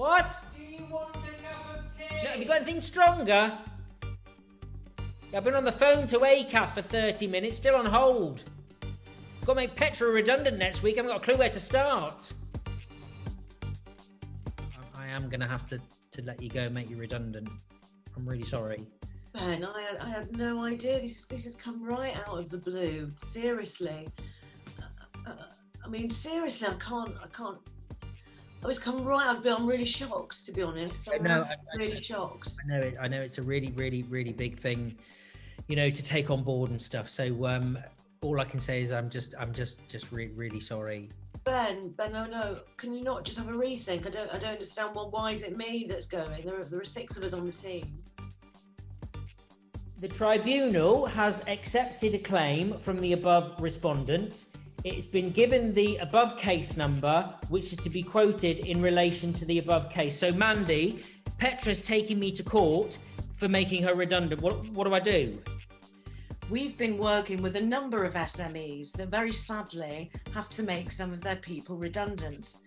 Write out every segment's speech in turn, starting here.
What? Do you want a cup of tea? No, have you got anything stronger? I've been on the phone to ACAS for 30 minutes, still on hold. Got to make Petra redundant next week. I haven't got a clue where to start. I am going to have to let you go and make you redundant. I'm really sorry. Ben, I had no idea. This has come right out of the blue. Seriously. Seriously, I can't. It's come right out of the blue. I'm really shocked, to be honest. I'm really shocked. I know it's a really, really, really big thing, to take on board and stuff. So all I can say is I'm just really sorry. Ben, no. Can you not just have a rethink? I don't understand. Why is it me that's going? There are 6 of us on the team. The tribunal has accepted a claim from the above respondent. It's been given the above case number, which is to be quoted in relation to the above case. So, Mandy, Petra's taking me to court for making her redundant. What do I do? We've been working with a number of SMEs that very sadly have to make some of their people redundant.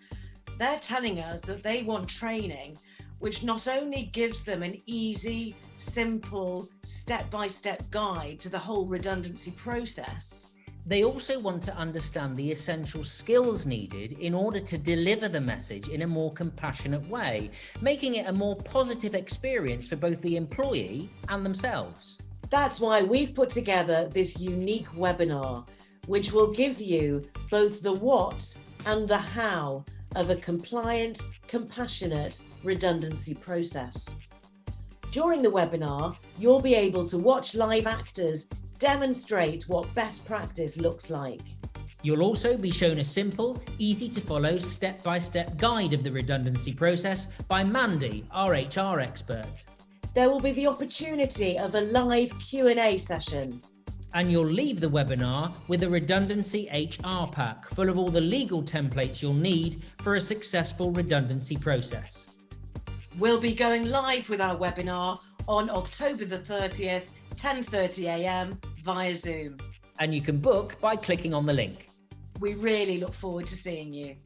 They're telling us that they want training which not only gives them an easy, simple, step-by-step guide to the whole redundancy process. They also want to understand the essential skills needed in order to deliver the message in a more compassionate way, making it a more positive experience for both the employee and themselves. That's why we've put together this unique webinar, which will give you both the what and the how of a compliant, compassionate redundancy process. During the webinar, you'll be able to watch live actors demonstrate what best practice looks like. You'll also be shown a simple, easy to follow step-by-step guide of the redundancy process by Mandy, our HR expert. There will be the opportunity of a live Q&A session. And you'll leave the webinar with a Redundancy HR Pack full of all the legal templates you'll need for a successful redundancy process. We'll be going live with our webinar on October the 30th, 10:30 a.m. via Zoom. And you can book by clicking on the link. We really look forward to seeing you.